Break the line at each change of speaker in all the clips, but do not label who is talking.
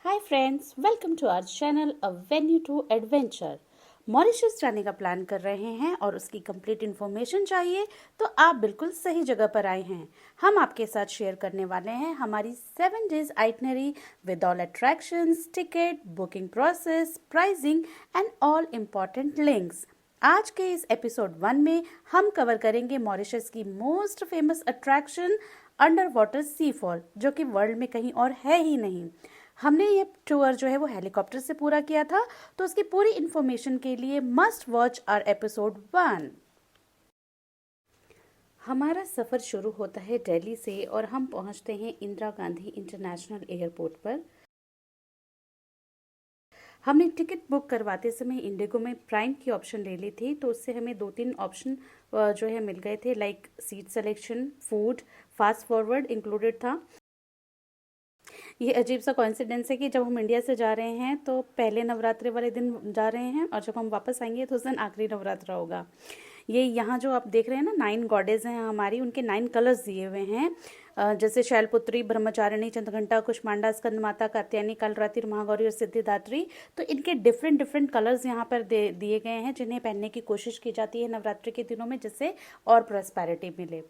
Hi friends, welcome to our channel avenue to adventure. Mauritius जाने का plan कर रहे हैं और उसकी कंप्लीट इन्फॉर्मेशन चाहिए तो आप बिल्कुल सही जगह पर आए हैं। हम आपके साथ शेयर करने वाले हैं हमारी 7 days itinerary with all attractions, ticket, booking process, pricing and all important links. आज के इस एपिसोड 1 में हम कवर करेंगे मॉरिशस की most famous attraction under water sea fall, जो कि वर्ल्ड में कहीं और है ही नहीं। हमने ये टूर जो है वो हेलीकॉप्टर से पूरा किया था, तो उसकी पूरी इन्फॉर्मेशन के लिए मस्ट वॉच आवर एपिसोड 1। हमारा सफ़र शुरू होता है दिल्ली से और हम पहुंचते हैं इंदिरा गांधी इंटरनेशनल एयरपोर्ट पर। हमने टिकट बुक करवाते समय इंडिगो में प्राइम की ऑप्शन ले ली थी, तो उससे हमें 2-3 ऑप्शन जो है मिल गए थे, like seat selection, food, fast forward included था। ये अजीब सा कॉइंसिडेंस है कि जब हम इंडिया से जा रहे हैं तो पहले नवरात्रि वाले दिन जा रहे हैं और जब हम वापस आएंगे तो उस दिन आखिरी नवरात्रा होगा। ये यहाँ जो आप देख रहे हैं ना, 9 गॉडेज हैं हमारी, उनके 9 कलर्स दिए हुए हैं। जैसे शैलपुत्री, ब्रह्मचारिणी, चंद्रघंटा, कुष्मांडा, स्कंद माता, कात्यायनी, कालरात्रि, महागौरी और सिद्धिदात्री। तो इनके डिफरेंट डिफरेंट कलर्स यहाँ पर दिए गए हैं, जिन्हें पहनने की कोशिश की जाती है नवरात्रि के दिनों में, जिससे और प्रॉस्पेरिटी मिले।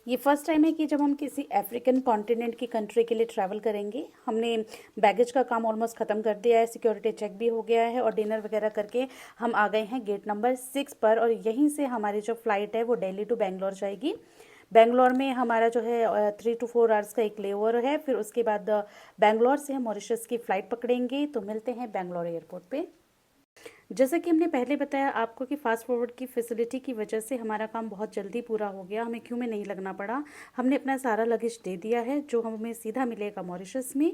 ये फर्स्ट टाइम है कि जब हम किसी अफ्रीकन कॉन्टिनेंट की कंट्री के लिए ट्रैवल करेंगे। हमने बैगेज का काम ऑलमोस्ट ख़त्म कर दिया है, सिक्योरिटी चेक भी हो गया है और डिनर वगैरह करके हम आ गए हैं गेट नंबर 6 पर। और यहीं से हमारी जो फ़्लाइट है वो दिल्ली टू बेंगलोर जाएगी। बेंगलोर में हमारा जो है 3 to 4 आवर्स का एक लेओवर है। फिर उसके बाद बेंगलोर से हम मॉरिशस की फ़्लाइट पकड़ेंगे। तो मिलते हैं बेंगलोर एयरपोर्ट पे। जैसा कि हमने पहले बताया आपको कि फास्ट फॉरवर्ड की फैसिलिटी की वजह से हमारा काम बहुत जल्दी पूरा हो गया, हमें क्यों में नहीं लगना पड़ा। हमने अपना सारा लगेज दे दिया है, जो हमें सीधा मिलेगा मॉरिशस में।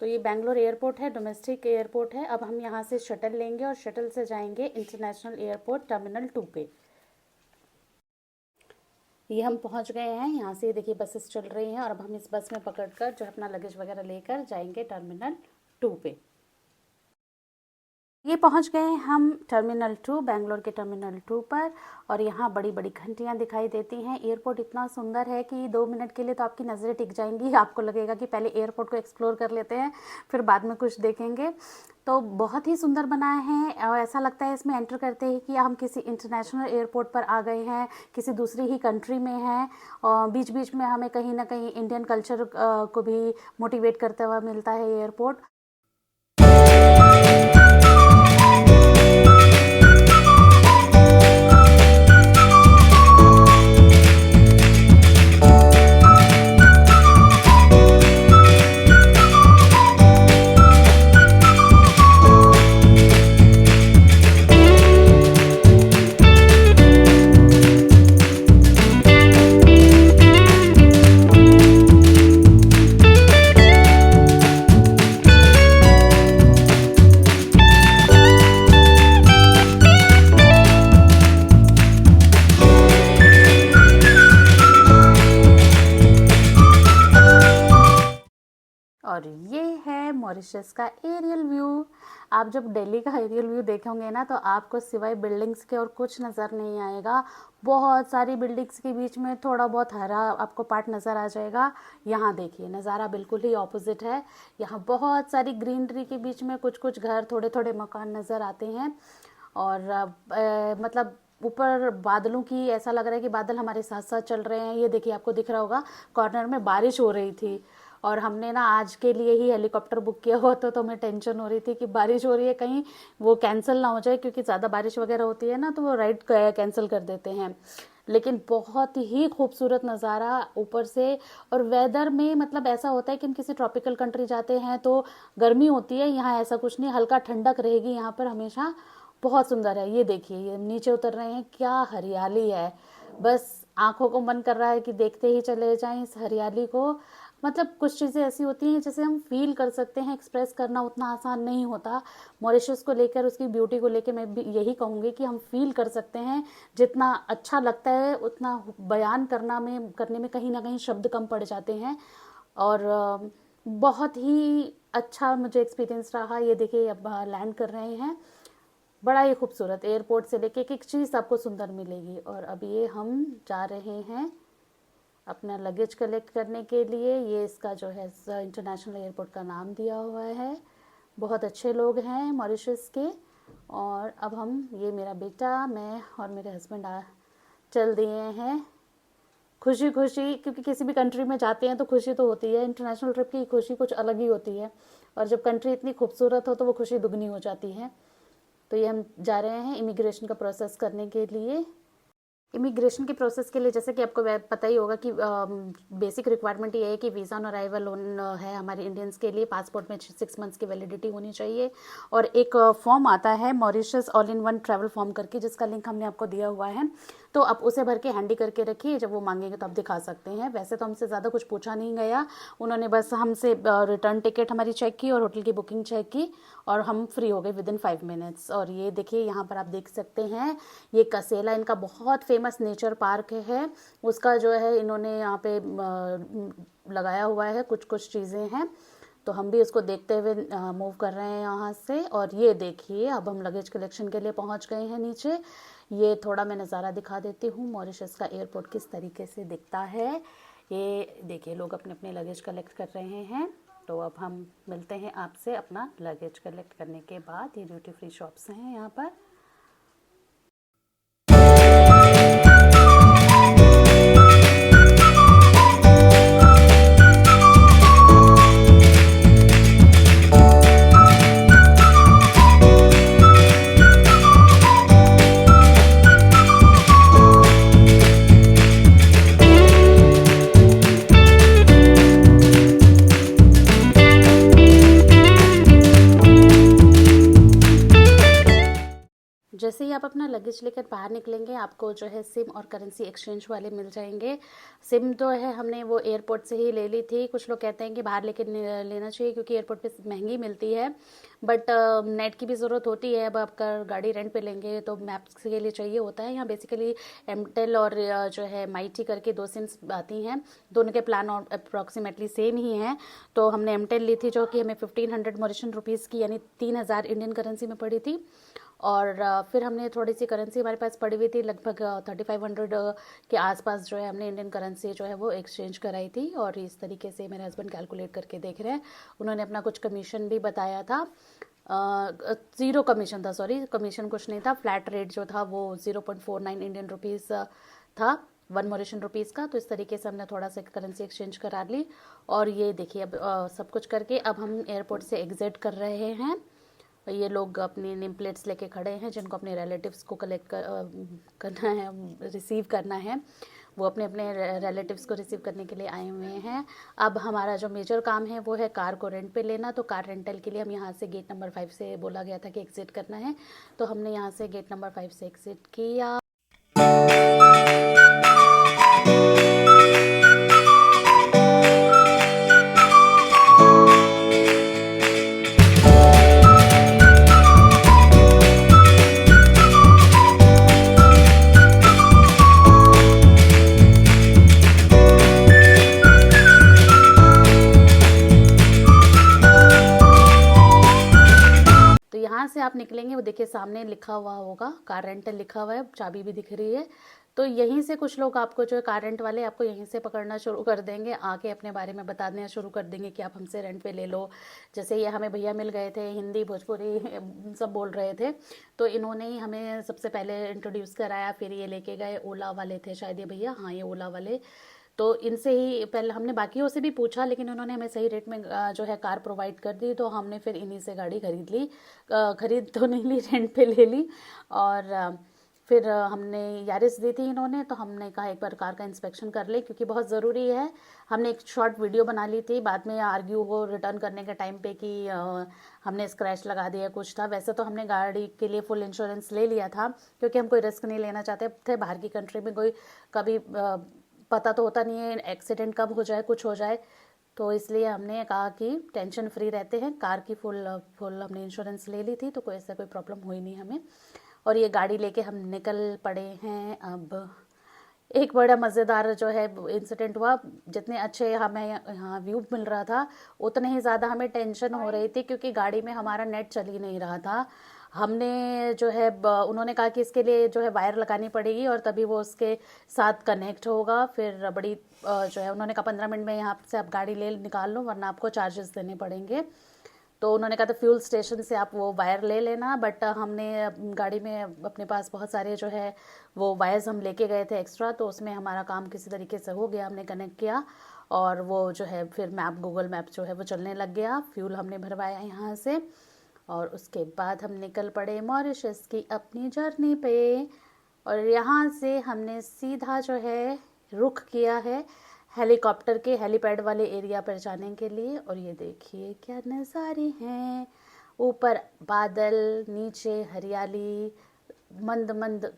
तो ये बेंगलोर एयरपोर्ट है, डोमेस्टिक एयरपोर्ट है। अब हम यहाँ से शटल लेंगे और शटल से जाएंगे इंटरनेशनल एयरपोर्ट टर्मिनल 2 पे। ये हम पहुँच गए हैं। यहाँ से देखिए बसेस चल रही हैं और अब हम इस बस में पकड़कर जो अपना लगेज वगैरह लेकर जाएंगे टर्मिनल 2 पे। ये पहुंच गए हम टर्मिनल 2, बेंगलोर के टर्मिनल 2 पर। और यहाँ बड़ी बड़ी घंटियाँ दिखाई देती हैं। एयरपोर्ट इतना सुंदर है कि 2 मिनट के लिए तो आपकी नज़रें टिक जाएंगी। आपको लगेगा कि पहले एयरपोर्ट को एक्सप्लोर कर लेते हैं, फिर बाद में कुछ देखेंगे। तो बहुत ही सुंदर बनाए हैं और ऐसा लगता है इसमें एंटर करते ही कि हम किसी इंटरनेशनल एयरपोर्ट पर आ गए हैं, किसी दूसरी ही कंट्री में हैं। और बीच बीच में हमें कहीं ना कहीं इंडियन कल्चर को भी मोटिवेट करता हुआ मिलता है एयरपोर्ट। और ये है मॉरिशस का एरियल व्यू। आप जब दिल्ली का एरियल व्यू देखेंगे ना, तो आपको सिवाय बिल्डिंग्स के और कुछ नज़र नहीं आएगा। बहुत सारी बिल्डिंग्स के बीच में थोड़ा बहुत हरा आपको पार्ट नज़र आ जाएगा। यहाँ देखिए नज़ारा बिल्कुल ही ऑपोजिट है। यहाँ बहुत सारी ग्रीनरी के बीच में कुछ कुछ घर, थोड़े थोड़े मकान नज़र आते हैं। और मतलब ऊपर बादलों की ऐसा लग रहा है कि बादल हमारे साथ साथ चल रहे हैं। ये देखिए आपको दिख रहा होगा कॉर्नर में बारिश हो रही थी और हमने ना आज के लिए ही हेलीकॉप्टर बुक किया हुआ था, तो हमें टेंशन हो रही थी कि बारिश हो रही है कहीं वो कैंसिल ना हो जाए, क्योंकि ज़्यादा बारिश वगैरह होती है ना तो वो राइड कैंसिल कर देते हैं। लेकिन बहुत ही खूबसूरत नज़ारा ऊपर से। और वेदर में मतलब ऐसा होता है कि हम किसी ट्रॉपिकल कंट्री जाते हैं तो गर्मी होती है, यहाँ ऐसा कुछ नहीं, हल्का ठंडक रहेगी यहाँ पर हमेशा। बहुत सुंदर है। ये देखिए ये नीचे उतर रहे हैं, क्या हरियाली है, बस आंखों को मन कर रहा है कि देखते ही चले जाएं इस हरियाली को। मतलब कुछ चीज़ें ऐसी होती हैं जैसे हम फील कर सकते हैं, एक्सप्रेस करना उतना आसान नहीं होता। मॉरिशस को लेकर, उसकी ब्यूटी को लेकर मैं भी यही कहूँगी कि हम फील कर सकते हैं। जितना अच्छा लगता है उतना बयान करने में कहीं ना कहीं शब्द कम पड़ जाते हैं। और बहुत ही अच्छा मुझे एक्सपीरियंस रहा। ये देखिए अब लैंड कर रहे हैं, बड़ा ही खूबसूरत। एयरपोर्ट से लेके एक एक चीज़ आपको सुंदर मिलेगी। और अब ये हम जा रहे हैं अपना लगेज कलेक्ट करने के लिए। ये इसका जो है इंटरनेशनल एयरपोर्ट का नाम दिया हुआ है। बहुत अच्छे लोग हैं मॉरिशस के। और अब हम, ये मेरा बेटा, मैं और मेरे हस्बैंड चल दिए हैं खुशी खुशी, क्योंकि किसी भी कंट्री में जाते हैं तो खुशी तो होती है। इंटरनेशनल ट्रिप की खुशी कुछ अलग ही होती है, और जब कंट्री इतनी खूबसूरत हो तो वो खुशी दुगनी हो जाती है। तो ये हम जा रहे हैं इमिग्रेशन का प्रोसेस करने के लिए। इमिग्रेशन के प्रोसेस के लिए जैसे कि आपको पता ही होगा कि बेसिक रिक्वायरमेंट ये है कि वीज़ा ऑन अराइवल है हमारे इंडियंस के लिए। पासपोर्ट में 6 मंथ्स की वैलिडिटी होनी चाहिए। और एक फॉर्म आता है Mauritius all in one travel form करके, जिसका लिंक हमने आपको दिया हुआ है। तो आप उसे भर के हैंडी करके रखिए, जब वो मांगेंगे तो आप दिखा सकते हैं। वैसे तो हमसे ज़्यादा कुछ पूछा नहीं गया, उन्होंने बस हमसे रिटर्न टिकट हमारी चेक की और होटल की बुकिंग चेक की, और हम फ्री हो गए विदिन 5 मिनट्स। और ये देखिए यहाँ पर आप देख सकते हैं, ये कसेला इनका बहुत फेमस नेचर पार्क है। उसका जो है इन्होंने यहाँ पे लगाया हुआ है, कुछ कुछ चीज़ें हैं। तो हम भी उसको देखते हुए मूव कर रहे हैं यहाँ से। और ये देखिए अब हम लगेज कलेक्शन के लिए पहुँच गए हैं नीचे। ये थोड़ा मैं नज़ारा दिखा देती हूँ मॉरिशस का एयरपोर्ट किस तरीके से दिखता है। ये देखिए लोग अपने अपने लगेज कलेक्ट कर रहे हैं। तो अब हम मिलते हैं आपसे अपना लगेज कलेक्ट करने के बाद। ये ड्यूटी फ्री शॉप्स हैं यहाँ पर। जैसे ही आप अपना लगेज लेकर बाहर निकलेंगे, आपको जो है सिम और करेंसी एक्सचेंज वाले मिल जाएंगे। सिम तो है हमने वो एयरपोर्ट से ही ले ली थी। कुछ लोग कहते हैं कि बाहर लेकर लेना चाहिए क्योंकि एयरपोर्ट पे महंगी मिलती है, बट नेट की भी ज़रूरत होती है। अब आपका गाड़ी रेंट पे लेंगे तो मैप्स के लिए चाहिए होता है। यहाँ बेसिकली एमटेल और जो है माइटी करके 2 सिम्स आती हैं, दोनों के प्लान और अप्रॉक्सीमेटली सेम ही हैं। तो हमने एमटेल ली थी, जो कि हमें 1500 मॉरिशन रुपीज़ की, यानी 3000 इंडियन करेंसी में पड़ी थी। और फिर हमने थोड़ी सी करेंसी हमारे पास पड़ी हुई थी, लगभग 3500 के आसपास जो है हमने इंडियन करेंसी जो है वो एक्सचेंज कराई थी। और इस तरीके से मेरे हस्बैंड कैलकुलेट करके देख रहे हैं। उन्होंने अपना कुछ कमीशन भी बताया था, 0 कमीशन था, सॉरी कमीशन कुछ नहीं था। फ्लैट रेट जो था वो 0.49 इंडियन रुपीज़ था 1 मॉरिशन रुपीज़ का। तो इस तरीके से हमने थोड़ा सा करेंसी एक्सचेंज करा ली। और ये देखिए अब सब कुछ करके अब हम एयरपोर्ट से एग्जिट कर रहे हैं। ये लोग अपनी नेम प्लेट्स लेके खड़े हैं, जिनको अपने रिलेटिव्स को करना है, रिसीव करना है। वो अपने अपने रिलेटिव्स को रिसीव करने के लिए आए हुए हैं। अब हमारा जो मेजर काम है वो है कार को रेंट पे लेना। तो कार रेंटल के लिए हम यहाँ से गेट नंबर 5 से बोला गया था कि एग्जिट करना है। तो हमने यहाँ से गेट नंबर 5 से एग्जिट किया। यहाँ से आप निकलेंगे, वो देखिए सामने लिखा हुआ होगा कार रेंटल लिखा हुआ है, चाबी भी दिख रही है। तो यहीं से कुछ लोग आपको जो है कार रेंट वाले आपको यहीं से पकड़ना शुरू कर देंगे, आके अपने बारे में बताना शुरू कर देंगे कि आप हमसे रेंट पे ले लो। जैसे ये हमें भैया मिल गए थे, हिंदी भोजपुरी सब बोल रहे थे। तो इन्होंने ही हमें सबसे पहले इंट्रोड्यूस कराया, फिर ये लेके गए ओला वाले थे शायद ये भैया, हाँ ये ओला वाले। तो इनसे ही पहले हमने बाकियों से भी पूछा, लेकिन उन्होंने हमें सही रेट में जो है कार प्रोवाइड कर दी। तो हमने फिर इन्हीं से गाड़ी खरीद ली, खरीद तो नहीं ली, रेंट पे ले ली। और फिर हमने यारिस दी थी इन्होंने, तो हमने कहा एक बार कार का इंस्पेक्शन कर ले क्योंकि बहुत ज़रूरी है। हमने एक शॉर्ट वीडियो बना ली थी, बाद में आर्ग्यू हो रिटर्न करने के टाइम पे कि हमने स्क्रैच लगा दिया कुछ था। वैसे तो हमने गाड़ी के लिए फुल इंश्योरेंस ले लिया था, क्योंकि हम कोई रिस्क नहीं लेना चाहते थे। बाहर की कंट्री में कोई कभी पता तो होता नहीं है, एक्सीडेंट कब हो जाए, कुछ हो जाए। तो इसलिए हमने कहा कि टेंशन फ्री रहते हैं। कार की फुल हमने इंश्योरेंस ले ली थी, तो कोई ऐसा कोई प्रॉब्लम हुई नहीं हमें। और ये गाड़ी लेके हम निकल पड़े हैं। अब एक बड़ा मज़ेदार जो है इंसिडेंट हुआ। जितने अच्छे हमें यहाँ व्यू मिल रहा था, उतने ही ज़्यादा हमें टेंशन हो रही थी, क्योंकि गाड़ी में हमारा नेट चल ही नहीं रहा था। हमने जो है उन्होंने कहा कि इसके लिए जो है वायर लगानी पड़ेगी और तभी वो उसके साथ कनेक्ट होगा। फिर बड़ी जो है उन्होंने कहा 15 मिनट में यहाँ से आप गाड़ी ले निकाल लो, वरना आपको चार्जेस देने पड़ेंगे। तो उन्होंने कहा था फ्यूल स्टेशन से आप वो वायर ले लेना, बट हमने गाड़ी में अपने पास बहुत सारे जो है वो वायर्स हम लेके गए थे एक्स्ट्रा, तो उसमें हमारा काम किसी तरीके से हो गया। हमने कनेक्ट किया और वो जो है फिर गूगल मैप जो है वो चलने लग गया। फ्यूल हमने भरवाया यहाँ से और उसके बाद हम निकल पड़े मॉरिशस की अपनी जर्नी पे। और यहाँ से हमने सीधा जो है रुख किया है हेलीकॉप्टर के हेलीपैड वाले एरिया पर जाने के लिए। और ये देखिए क्या नज़ारे हैं, ऊपर बादल, नीचे हरियाली, मंद मंद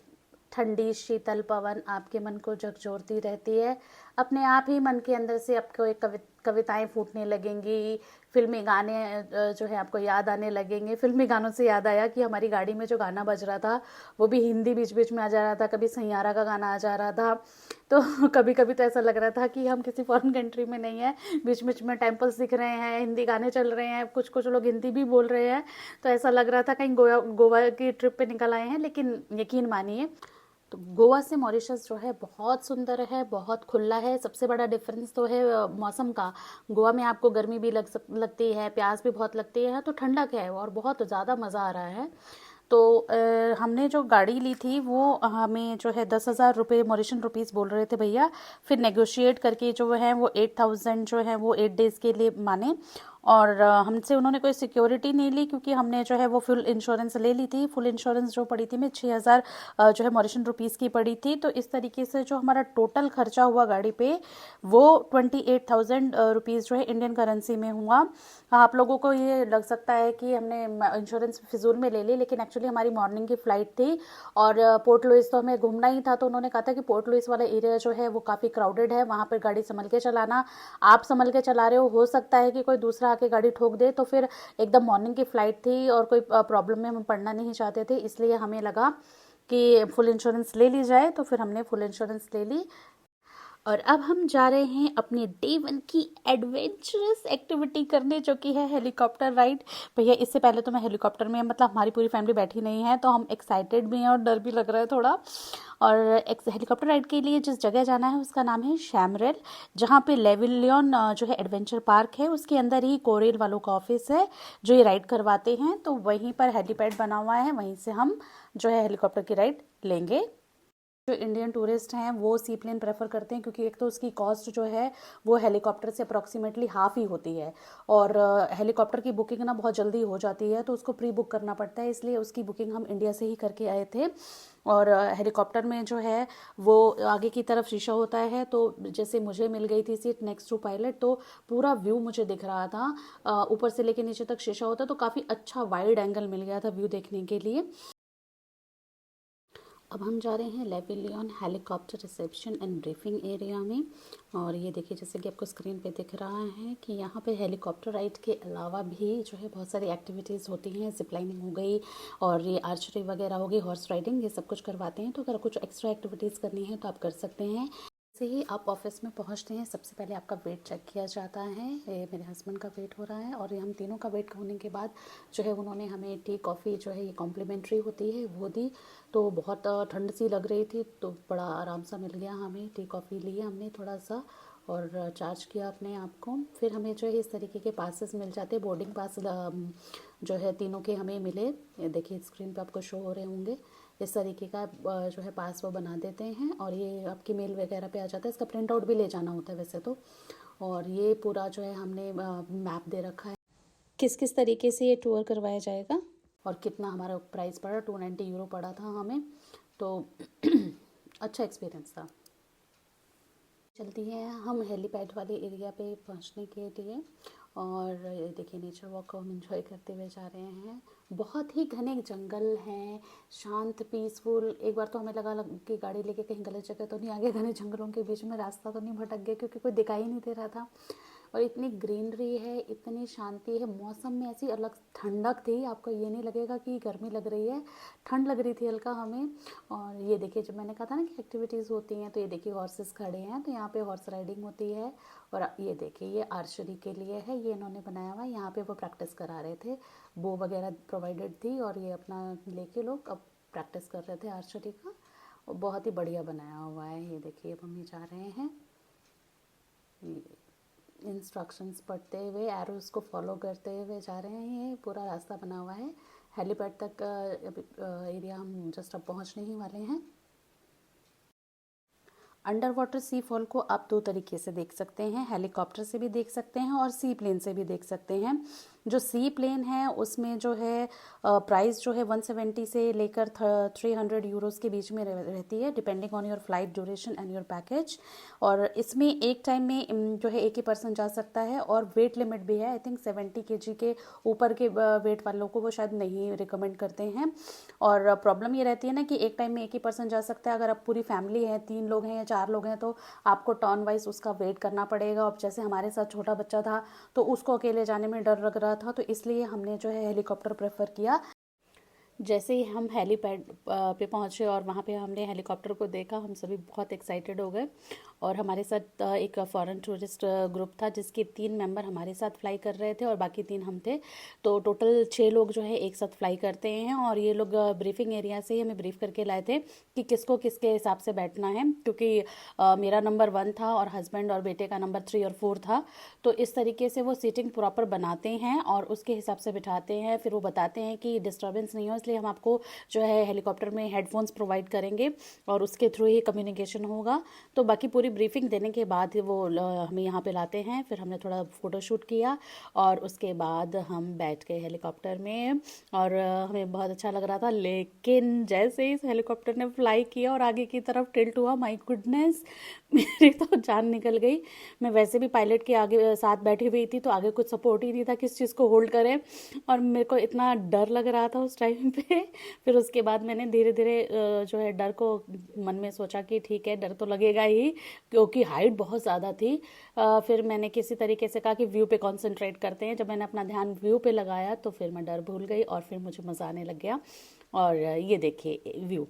ठंडी शीतल पवन आपके मन को झकझोरती रहती है। अपने आप ही मन के अंदर से आपको एक कविताएं फूटने लगेंगी, फिल्मी गाने जो है आपको याद आने लगेंगे। फिल्मी गानों से याद आया कि हमारी गाड़ी में जो गाना बज रहा था वो भी हिंदी बीच बीच में आ जा रहा था, कभी सैयारा का गाना आ जा रहा था। तो कभी कभी तो ऐसा लग रहा था कि हम किसी फॉरेन कंट्री में नहीं है, बीच बीच में टेम्पल्स दिख रहे हैं, हिंदी गाने चल रहे हैं, कुछ कुछ लोग हिंदी भी बोल रहे हैं। तो ऐसा लग रहा था कहीं गोवा की ट्रिप पे निकल आए हैं। लेकिन यकीन मानिए, तो गोवा से मॉरिशस जो है बहुत सुंदर है, बहुत खुला है। सबसे बड़ा डिफरेंस तो है मौसम का। गोवा में आपको गर्मी भी लगती है, प्यास भी बहुत लगती है, तो ठंडक है और बहुत ज़्यादा मज़ा आ रहा है। तो हमने जो गाड़ी ली थी वो हमें जो है 10,000 रुपये मॉरिशन रुपीज़ बोल रहे थे भैया। फिर नेगोशिएट करके जो है वो 8,000 जो है वो 8 डेज़ के लिए माने। और हमसे उन्होंने कोई सिक्योरिटी नहीं ली, क्योंकि हमने जो है वो फुल इंश्योरेंस ले ली थी। फुल इंश्योरेंस जो पड़ी थी में 6,000 जो है मॉरिशन रुपीज़ की पड़ी थी। तो इस तरीके से जो हमारा टोटल खर्चा हुआ गाड़ी पे वो 28,000 रुपीज़ जो है इंडियन करेंसी में हुआ। आप लोगों को ये लग सकता है कि हमने इंश्योरेंस फिजूल में ले ली, लेकिन एक्चुअली हमारी मॉर्निंग की फ़्लाइट थी और पोर्ट लुइस तो हमें घूमना ही था। तो उन्होंने कहा था कि पोर्ट लुइस वाला एरिया जो है वो काफ़ी क्राउडेड है, वहाँ पर गाड़ी संभल के चलाना। आप संभल के चला रहे हो सकता है कि कोई दूसरा आके गाड़ी ठोक दे। तो फिर एकदम मॉर्निंग की फ़्लाइट थी और कोई प्रॉब्लम में हम पड़ना नहीं चाहते थे, इसलिए हमें लगा कि फुल इंश्योरेंस ले ली जाए। तो फिर हमने फुल इंश्योरेंस ले ली। और अब हम जा रहे हैं अपने डे 1 की एडवेंचरस एक्टिविटी करने, जो कि है हेलीकॉप्टर राइड। भैया इससे पहले तो मैं हेलीकॉप्टर में, मतलब हमारी पूरी फैमिली बैठी नहीं है, तो हम एक्साइटेड भी हैं और डर भी लग रहा है थोड़ा। और हेलीकॉप्टर राइड के लिए जिस जगह जाना है उसका नाम है शैमरेल, जहाँ पे लेविलियन जो है एडवेंचर पार्क है, उसके अंदर ही कोरेल वालों का ऑफिस है जो ये राइड करवाते हैं। तो वहीं पर हेलीपैड बना हुआ है, वहीं से हम जो है हेलीकॉप्टर की राइड लेंगे। जो इंडियन टूरिस्ट हैं वो सी प्लेन प्रेफर करते हैं, क्योंकि एक तो उसकी कॉस्ट जो है वो हेलीकॉप्टर से अप्रॉक्सीमेटली हाफ ही होती है। और हेलीकॉप्टर की बुकिंग ना बहुत जल्दी हो जाती है, तो उसको प्री बुक करना पड़ता है, इसलिए उसकी बुकिंग हम इंडिया से ही करके आए थे। और हेलीकॉप्टर में जो है वो आगे की तरफ शीशा होता है, तो जैसे मुझे मिल गई थी सीट नेक्स्ट टू पायलट, तो पूरा व्यू मुझे दिख रहा था। ऊपर से लेके नीचे तक शीशा होता, तो काफ़ी अच्छा वाइड एंगल मिल गया था व्यू देखने के लिए। अब हम जा रहे हैं लेविलियन helicopter reception and briefing area में। और ये देखिए, जैसे कि आपको स्क्रीन पे दिख रहा है कि यहाँ पे हेलीकॉप्टर राइड के अलावा भी जो है बहुत सारी एक्टिविटीज़ होती हैं। जिप लाइनिंग हो गई और ये आर्चरी वगैरह हो गई, हॉर्स राइडिंग, ये सब कुछ करवाते हैं। तो अगर कुछ एक्स्ट्रा एक्टिविटीज़ करनी है तो आप कर सकते हैं। जैसे ही आप ऑफिस में पहुंचते हैं, सबसे पहले आपका वेट चेक किया जाता है। ये मेरे हस्बैंड का वेट हो रहा है और ये हम तीनों का वेट होने के बाद जो है उन्होंने हमें टी कॉफ़ी जो है ये कॉम्प्लीमेंट्री होती है वो दी। तो बहुत ठंड सी लग रही थी, तो बड़ा आराम सा मिल गया हमें। टी कॉफ़ी लिए हमने थोड़ा सा और चार्ज किया अपने आप को। फिर हमें जो है इस तरीके के पासेस मिल जाते हैं, बोर्डिंग पास जो है तीनों के हमें मिले। ये देखिए स्क्रीन पे आपको शो हो रहे होंगे। इस तरीके का जो है पास वो बना देते हैं और ये आपकी मेल वगैरह पे आ जाता है। इसका प्रिंट आउट भी ले जाना होता है वैसे तो। और ये पूरा जो है हमने मैप दे रखा है किस किस तरीके से ये टूर करवाया जाएगा और कितना हमारा प्राइस पड़ा। 290 यूरो पड़ा था हमें, तो अच्छा एक्सपीरियंस था। चलती हैं हम हेलीपैड वाले एरिया पे पहुंचने के लिए। और ये देखिए नेचर वॉक को हम इंजॉय करते हुए जा रहे हैं। बहुत ही घने जंगल हैं, शांत पीसफुल। एक बार तो हमें लगा कि गाड़ी लेके कहीं गलत जगह तो नहीं आ गए, घने जंगलों के बीच में रास्ता तो नहीं भटक गए, क्योंकि कोई दिखाई नहीं दे रहा था। और इतनी ग्रीनरी है, इतनी शांति है, मौसम में ऐसी अलग ठंडक थी, आपको ये नहीं लगेगा कि गर्मी लग रही है, ठंड लग रही थी हल्का हमें। और ये देखिए, जब मैंने कहा था ना कि एक्टिविटीज़ होती हैं, तो ये देखिए हॉर्सेस खड़े हैं, तो यहाँ पे हॉर्स राइडिंग होती है। और ये देखिए, ये आर्चरी के लिए है, ये इन्होंने बनाया हुआ है, यहाँ पे वो प्रैक्टिस करा रहे थे, बो वगैरह प्रोवाइडेड थी, और ये अपना लेके लोग अब प्रैक्टिस कर रहे थे आर्चरी का। और बहुत ही बढ़िया बनाया हुआ है। ये देखिए, अब हम जा रहे हैं, इंस्ट्रक्शंस पढ़ते हुए, एरोज को फॉलो करते हुए जा रहे हैं। ये पूरा रास्ता बना हुआ है, हेलीपैड तक एरिया हम जस्ट अब पहुंचने ही वाले हैं। अंडर वाटर सी फॉल को आप दो तरीके से देख सकते हैं, हेलीकॉप्टर से भी देख सकते हैं और सी प्लेन से भी देख सकते हैं। जो सी प्लेन है उसमें जो है प्राइस जो है 170 से लेकर 300 यूरोस के बीच में रहती है, depending on your flight duration and your package. और इसमें एक टाइम में जो है एक ही पर्सन जा सकता है, और वेट लिमिट भी है। आई थिंक 70 kg के ऊपर के वेट वालों को वो शायद नहीं रिकमेंड करते हैं। और प्रॉब्लम ये रहती है ना कि एक टाइम में एक ही पर्सन जा सकता है। अगर आप पूरी फैमिली है, 3 लोग हैं या 4 लोग हैं, तो आपको टर्न वाइज उसका वेट करना पड़ेगा। और जैसे हमारे साथ छोटा बच्चा था, तो उसको अकेले जाने में डर लग रहा था, तो इसलिए हमने जो है हेलीकॉप्टर प्रेफर किया। जैसे ही हम हेलीपैड पे पहुंचे और वहाँ पे हमने हेलीकॉप्टर को देखा, हम सभी बहुत एक्साइटेड हो गए। और हमारे साथ एक फॉरेन टूरिस्ट ग्रुप था, जिसके 3 मेंबर हमारे साथ फ्लाई कर रहे थे और बाकी 3 हम थे। तो टोटल 6 लोग जो है एक साथ फ्लाई करते हैं। और ये लोग ब्रीफिंग एरिया से ही हमें ब्रीफ करके लाए थे कि किसको किसके हिसाब से बैठना है, क्योंकि मेरा नंबर 1 था और हस्बैंड और बेटे का नंबर 3 और 4 था। तो इस तरीके से वो सीटिंग प्रॉपर बनाते हैं और उसके हिसाब से बिठाते हैं। फिर वो बताते हैं कि डिस्टर्बेंस नहीं हो, इसलिए हम आपको जो है हेलीकॉप्टर में हेडफोन्स प्रोवाइड करेंगे और उसके थ्रू ही कम्युनिकेशन होगा। तो बाकी पूरी ब्रीफिंग देने के बाद वो हमें यहाँ पे लाते हैं। फिर हमने थोड़ा फ़ोटोशूट किया और उसके बाद हम बैठ गए हेलीकॉप्टर में। और हमें बहुत अच्छा लग रहा था, लेकिन जैसे ही इस हेलीकॉप्टर ने फ्लाई किया और आगे की तरफ टिल्ट हुआ, माय गुडनेस, मेरी तो जान निकल गई। मैं वैसे भी पायलट के आगे साथ बैठी हुई थी, तो आगे कुछ सपोर्ट ही नहीं था किस चीज़ को होल्ड करें, और मेरे को इतना डर लग रहा था उस टाइम पे। फिर उसके बाद मैंने धीरे धीरे जो है डर को मन में सोचा कि ठीक है, डर तो लगेगा ही, क्योंकि हाइट बहुत ज़्यादा थी। फिर मैंने किसी तरीके से कहा कि व्यू पे कंसंट्रेट करते हैं। जब मैंने अपना ध्यान व्यू पे लगाया, तो फिर मैं डर भूल गई और फिर मुझे मज़ा आने लग गया। और ये देखिए व्यू,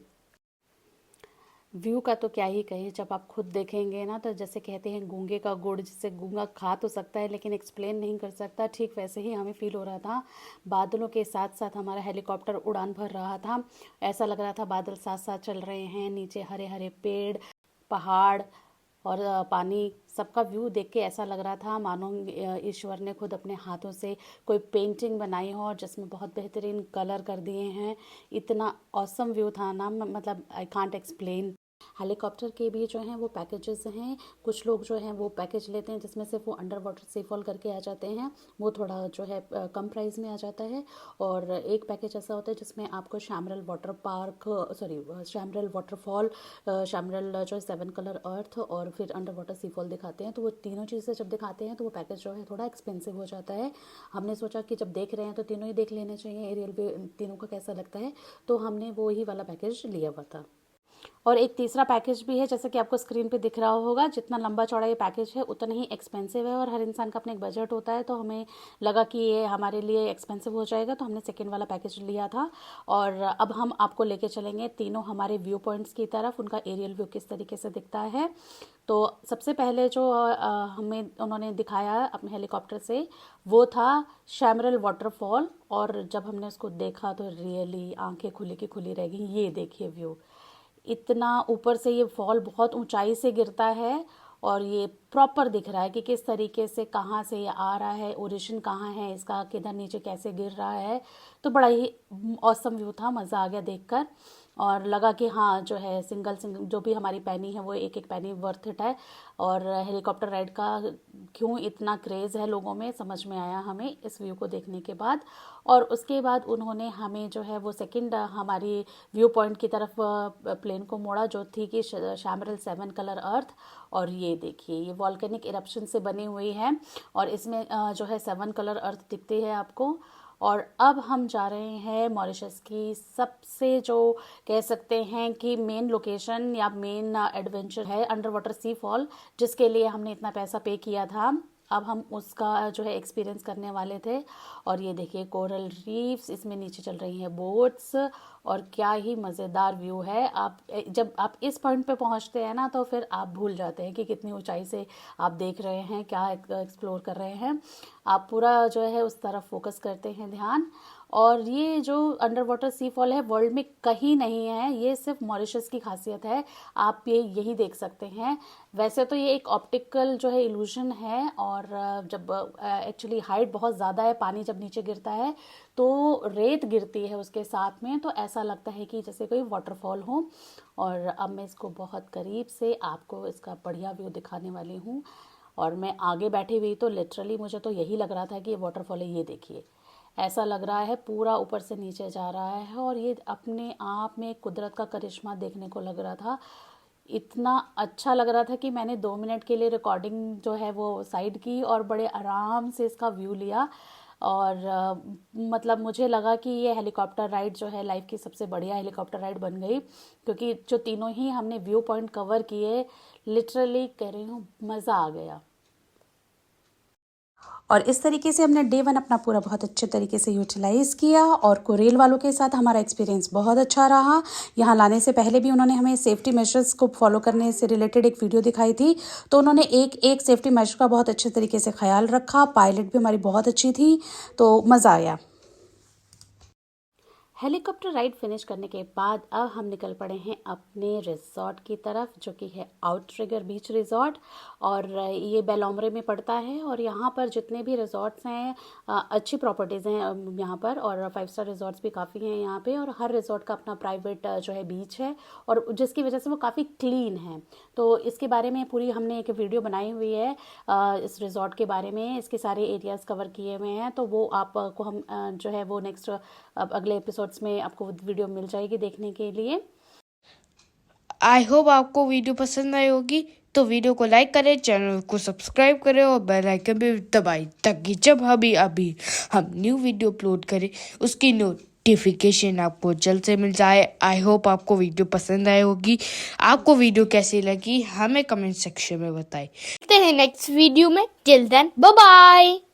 व्यू का तो क्या ही कहें, जब आप खुद देखेंगे ना, तो जैसे कहते हैं गूंगे का गुड़, जिससे गूंगा खा तो सकता है लेकिन एक्सप्लेन नहीं कर सकता, ठीक वैसे ही हमें फील हो रहा था। बादलों के साथ साथ हमारा हेलीकॉप्टर उड़ान भर रहा था। ऐसा लग रहा था बादल साथ साथ चल रहे हैं, नीचे हरे हरे पेड़, पहाड़ और पानी, सबका व्यू देख के ऐसा लग रहा था मानो ईश्वर ने खुद अपने हाथों से कोई पेंटिंग बनाई हो और जिसमें बहुत बेहतरीन कलर कर दिए हैं। इतना ऑसम व्यू था ना, मतलब आई कांट एक्सप्लेन। हेलीकॉप्टर के भी जो हैं वो पैकेजेस हैं। कुछ लोग जो हैं वो पैकेज लेते हैं जिसमें से वो अंडर वाटर सेफॉल करके आ जाते हैं, वो थोड़ा जो है कम प्राइस में आ जाता है। और एक पैकेज ऐसा होता है जिसमें आपको शैमरल वाटर पार्क, सॉरी शैमरल वाटरफॉल, शैमरल जो है 7 कलर अर्थ और फिर अंडर वाटर सीफॉल दिखाते हैं। तो वो तीनों चीज़ें जब दिखाते हैं तो वो पैकेज जो है थोड़ा एक्सपेंसिव हो जाता है। हमने सोचा कि जब देख रहे हैं तो तीनों ही देख लेने चाहिए, एरियल व्यू तीनों का कैसा लगता है, तो हमने वो ही वाला पैकेज लिया हुआ था। और एक तीसरा पैकेज भी है, जैसे कि आपको स्क्रीन पे दिख रहा होगा, जितना लंबा चौड़ा ये पैकेज है उतना ही एक्सपेंसिव है। और हर इंसान का अपना एक बजट होता है, तो हमें लगा कि ये हमारे लिए एक्सपेंसिव हो जाएगा, तो हमने सेकेंड वाला पैकेज लिया था। और अब हम आपको लेके चलेंगे तीनों हमारे व्यू पॉइंट्स की तरफ, उनका एरियल व्यू किस तरीके से दिखता है। तो सबसे पहले जो हमें उन्होंने दिखाया अपने हेलीकॉप्टर से, वो था शैमरल वाटरफॉल। और जब हमने उसको देखा तो रियली आंखें खुली की खुली रह गई। ये देखिए व्यू, इतना ऊपर से ये फॉल बहुत ऊंचाई से गिरता है और ये प्रॉपर दिख रहा है कि किस तरीके से, कहाँ से ये आ रहा है, ओरिजिन कहाँ है इसका, किधर नीचे कैसे गिर रहा है। तो बड़ा ही औसम व्यू था, मज़ा आ गया देखकर। और लगा कि हाँ जो है सिंगल जो भी हमारी पैनी है वो एक एक पैनी वर्थ इट है। और हेलीकॉप्टर राइड का क्यों इतना क्रेज़ है लोगों में, समझ में आया हमें इस व्यू को देखने के बाद। और उसके बाद उन्होंने हमें जो है वो सेकंड हमारी व्यू पॉइंट की तरफ प्लेन को मोड़ा, जो थी कि शैमरल 7 कलर अर्थ। और ये देखिए, ये वॉल्केनिक इरप्शन से बनी हुई है और इसमें जो है 7 कलर अर्थ दिखती है आपको। और अब हम जा रहे हैं मॉरिशस की सबसे, जो कह सकते हैं कि मेन लोकेशन या मेन एडवेंचर है, अंडर वाटर सी फॉल, जिसके लिए हमने इतना पैसा पे किया था। अब हम उसका जो है एक्सपीरियंस करने वाले थे। और ये देखिए कोरल रीफ्स, इसमें नीचे चल रही हैं बोट्स, और क्या ही मज़ेदार व्यू है। आप जब आप इस पॉइंट पे पहुंचते हैं ना तो फिर आप भूल जाते हैं कि कितनी ऊंचाई से आप देख रहे हैं, क्या एक्सप्लोर कर रहे हैं। आप पूरा जो है उस तरफ फोकस करते हैं ध्यान। और ये जो अंडर वाटर सी फॉल है वर्ल्ड में कहीं नहीं है, ये सिर्फ मॉरिशस की खासियत है, आप ये यही देख सकते हैं। वैसे तो ये एक ऑप्टिकल जो है इल्यूजन है, और जब एक्चुअली हाइट बहुत ज़्यादा है, पानी जब नीचे गिरता है तो रेत गिरती है उसके साथ में, तो ऐसा लगता है कि जैसे कोई वाटरफॉल हो। और अब मैं इसको बहुत करीब से आपको इसका बढ़िया व्यू दिखाने वाली हूँ। और मैं आगे बैठी हुई तो लिटरली मुझे तो यही लग रहा था कि ये वाटरफॉल है, ये देखिए ऐसा लग रहा है पूरा ऊपर से नीचे जा रहा है। और ये अपने आप में कुदरत का करिश्मा देखने को लग रहा था, इतना अच्छा लग रहा था कि मैंने 2 मिनट के लिए रिकॉर्डिंग जो है वो साइड की और बड़े आराम से इसका व्यू लिया। और मतलब मुझे लगा कि ये हेलीकॉप्टर राइड जो है लाइफ की सबसे बढ़िया हेलीकॉप्टर राइड बन गई, क्योंकि जो तीनों ही हमने व्यू पॉइंट कवर किए, लिटरली कह रही हूँ मज़ा आ गया। और इस तरीके से हमने डे 1 अपना पूरा बहुत अच्छे तरीके से यूटिलाइज़ किया, और कोरेल वालों के साथ हमारा एक्सपीरियंस बहुत अच्छा रहा। यहाँ लाने से पहले भी उन्होंने हमें सेफ्टी मेजर्स को फॉलो करने से रिलेटेड एक वीडियो दिखाई थी, तो उन्होंने एक एक सेफ्टी मेजर का बहुत अच्छे तरीके से ख्याल रखा। पायलट भी हमारी बहुत अच्छी थी, तो मज़ा आया। हेलीकॉप्टर राइड फिनिश करने के बाद अब हम निकल पड़े हैं अपने रिजॉर्ट की तरफ, जो कि है आउटरिगर बीच रिजॉर्ट, और ये बेलोमरे में पड़ता है। और यहाँ पर जितने भी रिजॉर्ट्स हैं अच्छी प्रॉपर्टीज़ हैं यहाँ पर, और 5 स्टार रिजॉर्ट्स भी काफ़ी हैं यहाँ पे, और हर रिजॉर्ट का अपना प्राइवेट जो है बीच है, और जिसकी वजह से वो काफ़ी क्लीन है। तो इसके बारे में पूरी हमने एक वीडियो बनाई हुई है इस रिजॉर्ट के बारे में, इसके सारे एरियाज़ कवर किए हुए हैं, तो वो आपको हम जो है वो नेक्स्ट अगले एपिसोड्स में आपको वीडियो मिल जाएगी देखने के लिए।
आई होप आपको वीडियो पसंद आई होगी, तो वीडियो को लाइक करें, चैनल को सब्सक्राइब करें और बेल आइकन भी दबाएं, ताकि जब अभी हम न्यू वीडियो अपलोड करें उसकी नोटिफिकेशन आपको जल्द से मिल जाए। आई होप आपको वीडियो पसंद आई होगी। आपको वीडियो कैसी लगी हमें कमेंट सेक्शन में बताएं।
मिलते हैं नेक्स्ट वीडियो में। Till then bye bye.